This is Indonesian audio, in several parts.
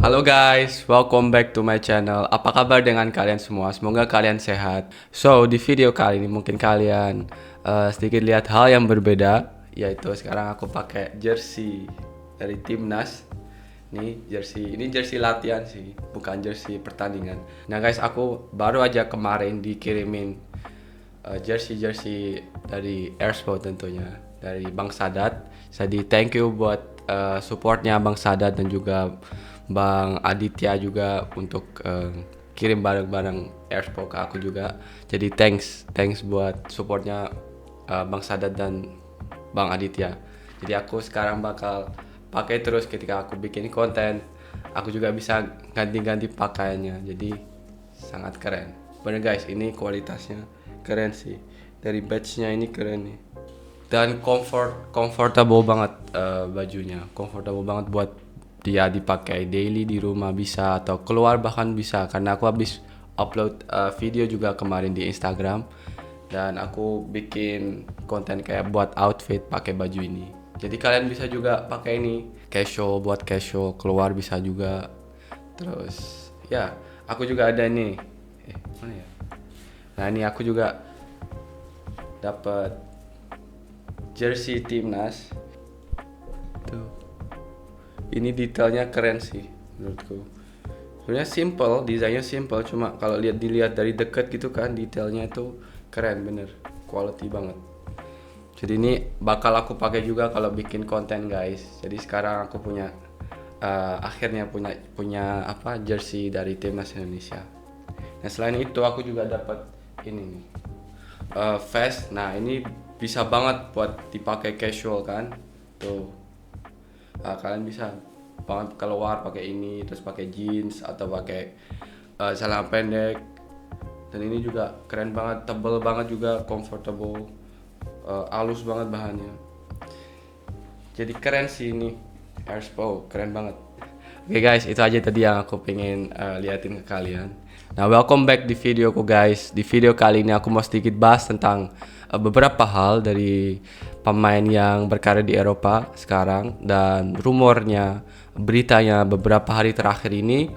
Halo guys, welcome back to my channel. Apa kabar dengan kalian semua? Semoga kalian sehat. So, di video kali ini mungkin kalian sedikit lihat hal yang berbeda, yaitu sekarang aku pakai jersey dari timnas. Ini jersey latihan sih, bukan jersey pertandingan. Nah guys, aku baru aja kemarin dikirimin jersey dari Airspo tentunya, dari Bang Sadat. Jadi thank you buat supportnya Bang Sadat dan juga Bang Aditya juga untuk kirim barang-barang Airspo ke aku juga. Jadi thanks buat supportnya Bang Sadat dan Bang Aditya. Jadi aku sekarang bakal pakai terus ketika aku bikin konten. Aku juga bisa ganti-ganti pakaiannya. Jadi sangat keren. Bener guys, ini kualitasnya keren sih. Dari badge-nya ini keren nih. Dan comfortable banget bajunya. Comfortable banget buat dia dipakai daily di rumah bisa atau keluar bahkan bisa, karena aku habis upload video juga kemarin di Instagram dan aku bikin konten kayak buat outfit pakai baju ini. Jadi kalian bisa juga pakai ini buat casual keluar bisa juga. Terus ya, aku juga ada nih. Mana ya? Nah, ini aku juga dapat jersey timnas. Tuh. Ini detailnya keren sih menurutku. Sebenarnya simple, desainnya simple, cuma kalau dilihat dari dekat gitu kan, detailnya itu keren bener, quality banget. Jadi ini bakal aku pakai juga kalau bikin konten guys. Jadi sekarang aku punya akhirnya punya jersey dari timnas Indonesia. Nah selain itu aku juga dapat ini nih vest. Nah ini bisa banget buat dipakai casual kan, tuh. Kalian bisa banget keluar pakai ini, terus pakai jeans atau pakai celana pendek. Dan ini juga keren banget, tebel banget juga, comfortable, halus banget bahannya. Jadi keren sih ini Airspo, keren banget. Oke guys, itu aja tadi yang aku pengen liatin ke kalian. Nah, welcome back di videoku guys. Di video kali ini aku mau sedikit bahas tentang beberapa hal dari pemain yang berkarir di Eropa sekarang dan rumornya, beritanya beberapa hari terakhir ini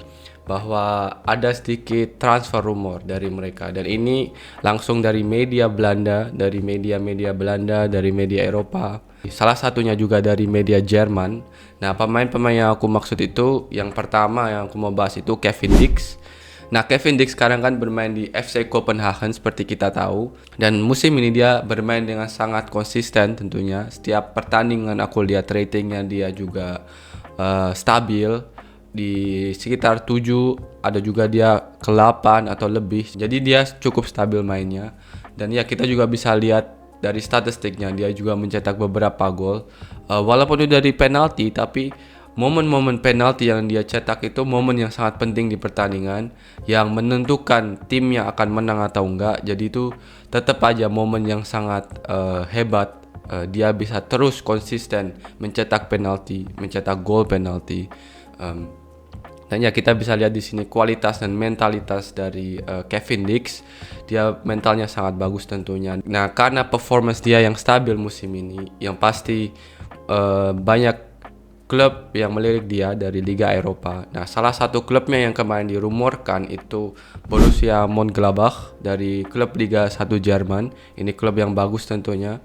bahwa ada sedikit transfer rumor dari mereka, dan ini langsung dari media Belanda, dari media-media Belanda, dari media Eropa, salah satunya juga dari media Jerman. Nah, pemain-pemain yang aku maksud itu, yang pertama yang aku mau bahas itu Kevin Dix. Nah, Kevin Dix sekarang kan bermain di FC Copenhagen seperti kita tahu, dan musim ini dia bermain dengan sangat konsisten tentunya. Setiap pertandingan aku lihat ratingnya dia juga stabil di sekitar 7, ada juga dia ke 8 atau lebih. Jadi dia cukup stabil mainnya. Dan ya kita juga bisa lihat dari statistiknya, dia juga mencetak beberapa gol. Walaupun itu dari penalti, tapi momen-momen penalti yang dia cetak itu momen yang sangat penting di pertandingan, yang menentukan tim yang akan menang atau enggak. Jadi itu tetap aja momen yang sangat hebat. Dia bisa terus konsisten mencetak penalti, mencetak gol penalti. Dan ya kita bisa lihat di sini kualitas dan mentalitas dari Kevin Dix. Dia mentalnya sangat bagus tentunya. Nah, karena performance dia yang stabil musim ini, yang pasti banyak klub yang melirik dia dari Liga Eropa. Nah, salah satu klubnya yang kemarin dirumorkan itu Borussia Mönchengladbach dari klub Liga 1 Jerman. Ini klub yang bagus tentunya.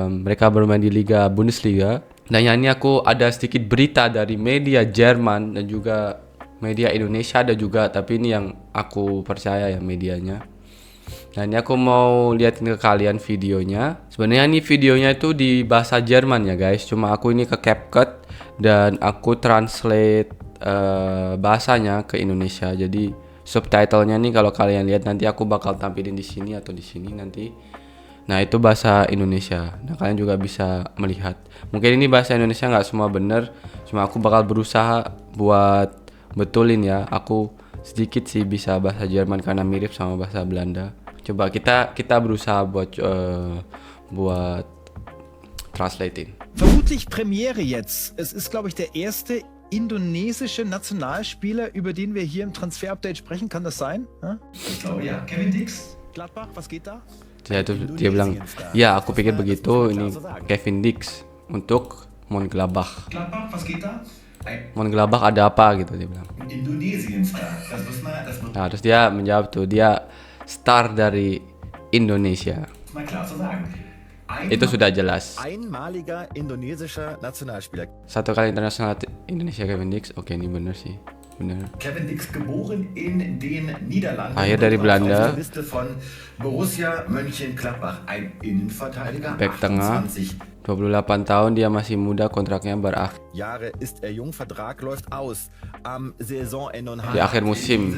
Mereka bermain di Liga Bundesliga. Dan yang ini aku ada sedikit berita dari media Jerman dan juga media Indonesia ada juga, tapi ini yang aku percaya ya medianya. Nah, ini aku mau liatin ke kalian videonya. Sebenarnya ini videonya itu di bahasa Jerman ya guys, cuma aku ini ke CapCut dan aku translate bahasanya ke Indonesia. Jadi subtitlenya nih kalau kalian lihat nanti aku bakal tampilin di sini atau di sini nanti. Nah, itu bahasa Indonesia. Nah, kalian juga bisa melihat. Mungkin ini bahasa Indonesia nggak semua bener, cuma aku bakal berusaha buat betulin ya. Aku sedikit sih bisa bahasa Jerman karena mirip sama bahasa Belanda. Coba kita berusaha buat translating. Vermutlich Premiere jetzt. Es ist, glaube ich, der erste indonesische Nationalspieler, über den wir hier im Transfer-Update sprechen. Kann das sein? Ich glaube ja. Kevin Dix. Gladbach, was geht da? Dia bilang, ya aku pikir begitu, ini Kevin Dix untuk Mönchengladbach. Gladbach, was geht da? Ein Mönchengladbach ada apa gitu dia bilang. Indonesien-Star. Das muss Nah, terus dia menjawab tuh dia star dari Indonesia. man klar so sagen. Itu sudah jelas. Einmaliger indonesischer Nationalspieler. Satu kali internasional Indonesia Kevin Dix. Oke, ini bener sih. Bener. Kevin Dix geboren in den Niederlanden. Lahir dari und Belanda. auf der Liste von Borussia Mönchengladbach. Ein Innenverteidiger, Back tengah. 28 28 tahun dia masih muda, kontraknya berakhir Jahre ist er jung, Vertrag läuft aus am Saisonende und di akhir musim.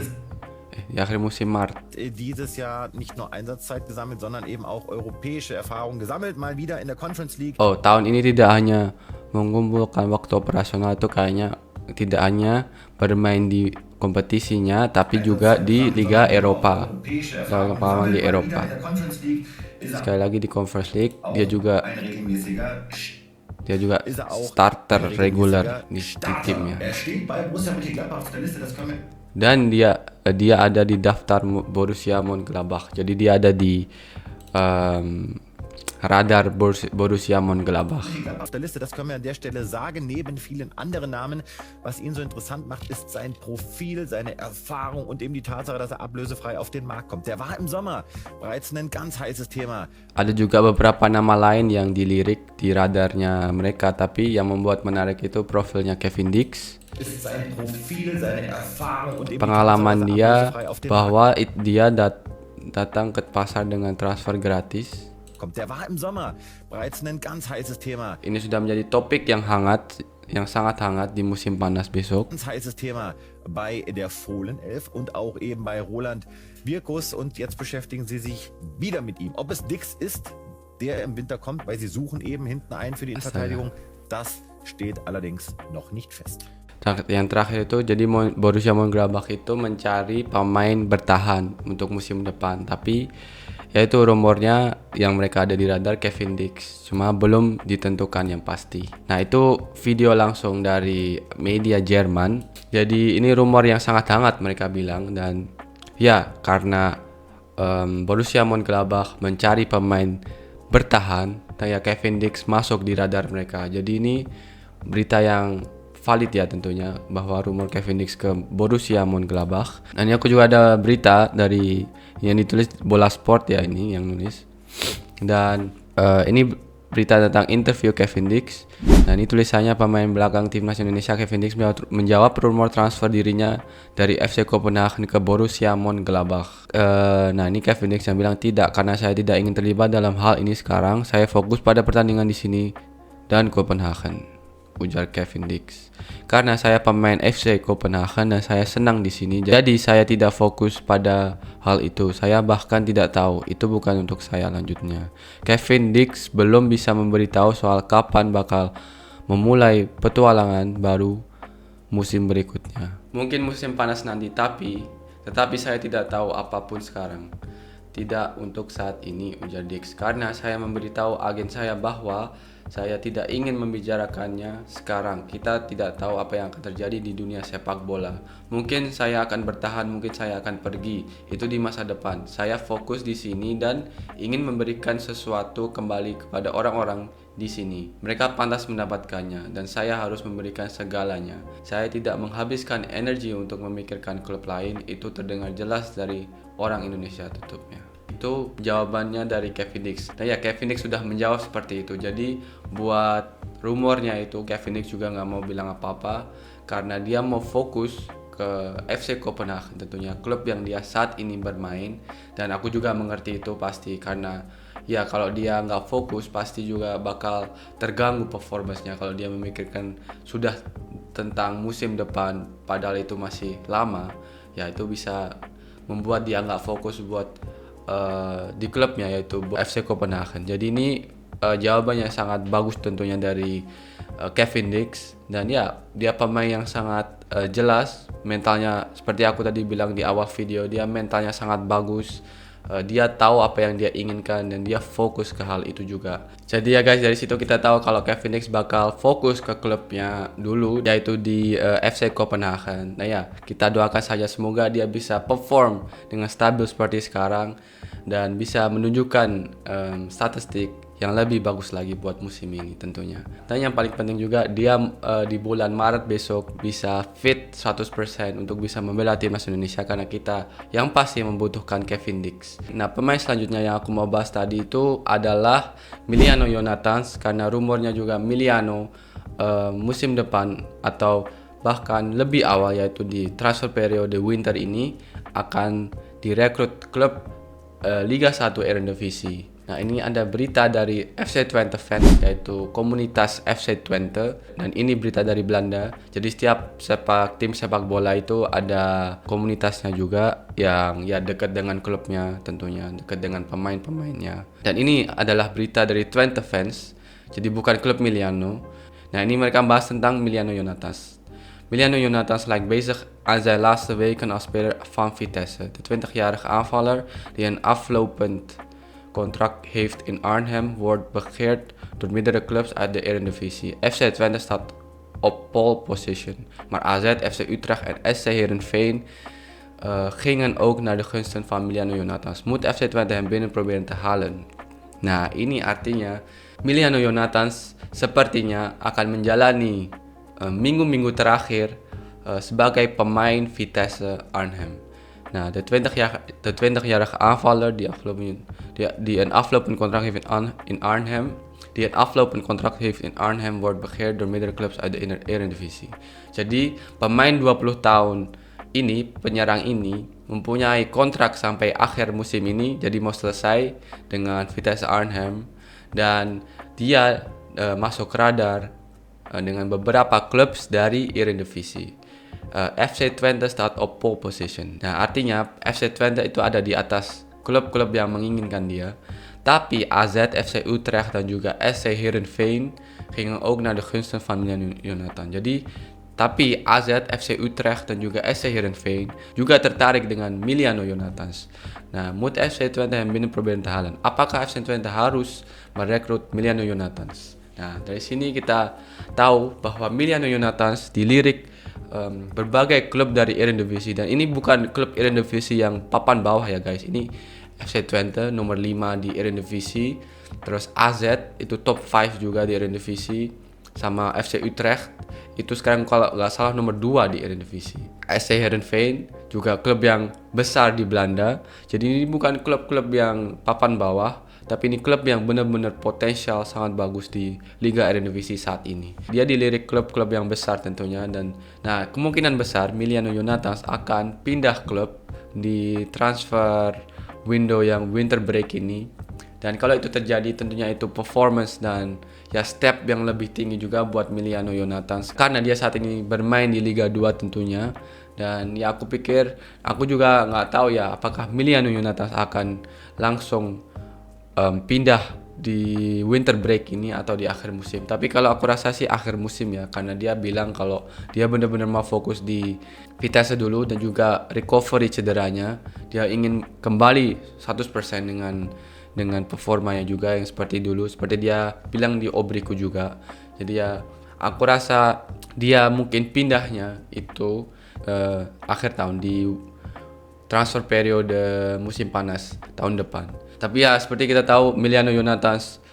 Di akhir musim Maret. dieses Jahr nicht nur Einsatzzeit gesammelt, sondern eben auch europäische Erfahrung gesammelt, mal wieder in der Conference League. Oh, tahun ini tidak hanya mengumpulkan waktu operasional itu kayaknya tidak hanya bermain di kompetisinya tapi juga di Liga Eropa. europäische Kalau Erfahrung pengalaman di gesammelt, mal Eropa. wieder in der Conference League. Ist er Sekali lagi di Conference League auch dia juga ein regelmäßiger Ist er auch starter ein reguler di Starter. timnya. Er steht bei Borussia Mönchengladbach auf der Liste, das können wir Dan dia ada di daftar Borussia Mönchengladbach. Jadi dia ada di radar Borussia Mönchengladbach. auf der Liste, das können wir an der Stelle sagen, neben vielen anderen Namen. Was ihn so interessant macht, ist sein Profil, seine Erfahrung und eben die Tatsache, dass er ablösefrei auf den Markt kommt. Der war im Sommer bereits ein ganz heißes Thema. Ada juga beberapa nama lain yang dilirik di radarnya mereka, tapi yang membuat menarik itu profilnya Kevin Dix, ist sein Profil, seine Erfahrung und pengalaman Tatsache, dass er dia ablösefrei auf den bahwa dia datang ke pasar dengan transfer gratis. kommt. Der war im Sommer bereits ein ganz heißes Thema. Ini sudah menjadi topik yang hangat, yang sangat hangat di musim panas besok. Ganz heißes Thema bei der Fohlenelf und auch eben bei Roland Wirkus. Und jetzt beschäftigen sie sich wieder mit ihm. Ob es Dix ist, der im Winter kommt, weil sie suchen eben hinten einen für die Innenverteidigung, das steht allerdings noch nicht fest. Yang terakhir itu jadi Borussia Mönchengladbach itu mencari pemain bertahan untuk musim depan, tapi yaitu rumornya yang mereka ada di radar Kevin Dix, cuma belum ditentukan yang pasti. Nah, itu video langsung dari media Jerman. Jadi ini rumor yang sangat hangat mereka bilang, dan ya karena Borussia Mönchengladbach mencari pemain bertahan, ya Kevin Dix masuk di radar mereka. Jadi ini berita yang valid ya tentunya, bahwa rumor Kevin Dix ke Borussia Mönchengladbach. Dan ini aku juga ada berita dari yang ditulis Bola Sport ya, ini yang nulis. Dan ini berita tentang interview Kevin Dix. Dan ini tulisannya pemain belakang timnas Indonesia Kevin Dix menjawab rumor transfer dirinya dari FC Copenhagen ke Borussia Mönchengladbach. Nah, ini Kevin Dix yang bilang tidak, karena saya tidak ingin terlibat dalam hal ini sekarang. Saya fokus pada pertandingan di sini dan Copenhagen, ujar Kevin Dix. Karena saya pemain FC Copenhagen dan saya senang di sini, jadi saya tidak fokus pada hal itu. Saya bahkan tidak tahu, itu bukan untuk saya, lanjutnya. Kevin Dix belum bisa memberitahu soal kapan bakal memulai petualangan baru musim berikutnya. Mungkin musim panas nanti, tetapi saya tidak tahu apapun sekarang. Tidak untuk saat ini, ujar Dix, karena saya memberitahu agen saya bahwa saya tidak ingin membicarakannya sekarang. Kita tidak tahu apa yang akan terjadi di dunia sepak bola. Mungkin saya akan bertahan, mungkin saya akan pergi. Itu di masa depan. Saya fokus di sini dan ingin memberikan sesuatu kembali kepada orang-orang di sini. Mereka pantas mendapatkannya dan saya harus memberikan segalanya. Saya tidak menghabiskan energi untuk memikirkan klub lain. Itu terdengar jelas dari orang Indonesia, tutupnya. Itu jawabannya dari Kevin Dix. Nah ya, Kevin Dix sudah menjawab seperti itu. Jadi buat rumornya itu Kevin Dix juga nggak mau bilang apa-apa, karena dia mau fokus ke FC Copenhagen, tentunya klub yang dia saat ini bermain. Dan aku juga mengerti itu pasti, karena ya kalau dia nggak fokus pasti juga bakal terganggu performance-nya kalau dia memikirkan sudah tentang musim depan, padahal itu masih lama. Ya itu bisa membuat dia nggak fokus buat di klubnya, yaitu FC Copenhagen. Jadi ini jawabannya sangat bagus tentunya dari Kevin Dix. Dan ya, dia pemain yang sangat jelas, mentalnya seperti aku tadi bilang di awal video, dia mentalnya sangat bagus. Dia tahu apa yang dia inginkan dan dia fokus ke hal itu juga. Jadi ya guys, dari situ kita tahu kalau Kevin Dix bakal fokus ke klubnya dulu, yaitu di FC Copenhagen. Nah ya, kita doakan saja semoga dia bisa perform dengan stabil seperti sekarang dan bisa menunjukkan statistik yang lebih bagus lagi buat musim ini tentunya. Dan yang paling penting juga dia di bulan Maret besok bisa fit 100% untuk bisa membela timnas Indonesia, karena kita yang pasti membutuhkan Kevin Dix. Nah, pemain selanjutnya yang aku mau bahas tadi itu adalah Emiliano Jonathans, karena rumornya juga Emiliano musim depan atau bahkan lebih awal, yaitu di transfer periode winter ini, akan direkrut klub Liga 1 Eredivisie. Nah, ini ada berita dari FC Twente fans, yaitu komunitas FC Twente, dan ini berita dari Belanda. Jadi setiap tim sepak bola itu ada komunitasnya juga yang ya dekat dengan klubnya tentunya, dekat dengan pemain-pemainnya. Dan ini adalah berita dari Twente fans, jadi bukan klub Emiliano. Nah, ini mereka bahas tentang Emiliano Jonathans. Emiliano Jonathans lijkt bezig aan zijn laatste weken als speler van Vitesse. De 20-jarige aanvaller, die een aflopend contract heeft in Arnhem, wordt begeerd door meerdere clubs uit de Eredivisie. FC Twente staat op pole position, maar AZ, FC Utrecht en SC Heerenveen gingen ook naar de gunsten van Emiliano Jonathans. Moet FC Twente hem binnen proberen te halen? Nah, ini artinya Emiliano Jonathans sepertinya akan menjalani minggu-minggu terakhir sebagai pemain Vitesse Arnhem. Nou, de 20-jarige aanvaller die een aflopend contract heeft in Arnhem, wordt begeerd door meerdere clubs uit de Eredivisie. Jadi, pemain 20 tahun ini, penyerang ini, mempunyai kontrak sampai akhir musim ini, jadi mau selesai dengan Vitesse Arnhem, dan dia masuk radar dengan beberapa klubs dari Eredivisie. FC Twente staat op pole position. Nah, artinya FC Twente itu ada di atas klub-klub yang menginginkan dia. Tapi AZ, FC Utrecht dan juga SC Heerenveen gingen ook naar de gunsten van Emiliano Jonathans. Jadi, tapi AZ, FC Utrecht dan juga SC Heerenveen juga tertarik dengan Emiliano Jonathans. Nah, moet FC Twente hem binnen proberen te halen? Apakah FC Twente harus merekrut Emiliano Jonathans? Nah, dari sini kita tahu bahwa Emiliano Jonathans dilirik berbagai klub dari Eredivisie, dan ini bukan klub Eredivisie yang papan bawah ya guys. Ini FC Twente nomor 5 di Eredivisie, terus AZ itu top 5 juga di Eredivisie, sama FC Utrecht itu sekarang kalau nggak salah nomor 2 di Eredivisie. SC Heerenveen juga klub yang besar di Belanda. Jadi ini bukan klub-klub yang papan bawah, tapi ini klub yang benar-benar potensial sangat bagus di Liga Eredivisie saat ini. Dia dilirik klub-klub yang besar tentunya, dan nah kemungkinan besar Emiliano Jonathans akan pindah klub di transfer window yang winter break ini. Dan kalau itu terjadi tentunya itu performance dan ya step yang lebih tinggi juga buat Emiliano Jonathans, karena dia saat ini bermain di Liga 2 tentunya. Dan ya aku juga nggak tahu ya apakah Emiliano Jonathans akan langsung pindah di winter break ini atau di akhir musim. Tapi kalau aku rasa sih akhir musim ya, karena dia bilang kalau dia benar-benar mau fokus di Vitesse dulu dan juga recovery cederanya. Dia ingin kembali 100% dengan performanya juga yang seperti dulu, seperti dia bilang di Obriku juga. Jadi ya aku rasa dia mungkin pindahnya itu akhir tahun di transfer periode musim panas tahun depan. Tapi ya seperti kita tahu Emiliano Jonathans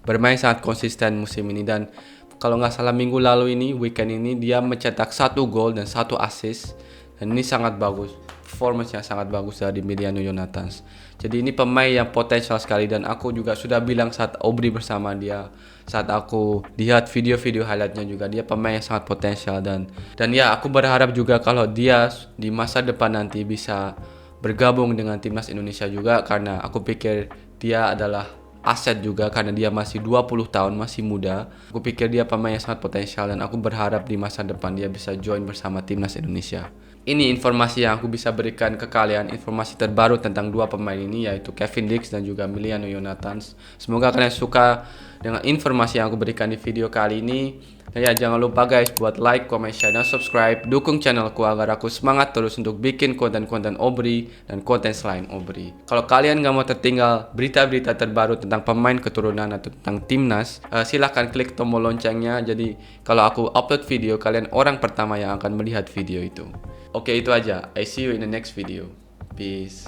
bermain sangat konsisten musim ini, dan kalau nggak salah minggu lalu ini, weekend ini dia mencetak 1 gol dan 1 assist, dan ini sangat bagus, performance-nya sangat bagus dari Emiliano Jonathans. Jadi ini pemain yang potensial sekali, dan aku juga sudah bilang saat Obri bersama dia, saat aku lihat video-video highlightnya juga, dia pemain yang sangat potensial, dan ya aku berharap juga kalau dia di masa depan nanti bisa bergabung dengan timnas Indonesia juga, karena aku pikir dia adalah aset juga karena dia masih 20 tahun, masih muda. Aku pikir dia pemain yang sangat potensial, dan aku berharap di masa depan dia bisa join bersama timnas Indonesia. Ini informasi yang aku bisa berikan ke kalian, informasi terbaru tentang dua pemain ini, yaitu Kevin Dix dan juga Emiliano Jonathans. Semoga kalian suka dengan informasi yang aku berikan di video kali ini. Dan ya, jangan lupa guys buat like, comment, share, dan subscribe. Dukung channelku agar aku semangat terus untuk bikin konten-konten Obri dan konten selain Obri. Kalau kalian gak mau tertinggal berita-berita terbaru tentang pemain keturunan atau tentang timnas, silahkan klik tombol loncengnya. Jadi kalau aku upload video, kalian orang pertama yang akan melihat video itu. Oke, itu aja. I see you in the next video. Peace.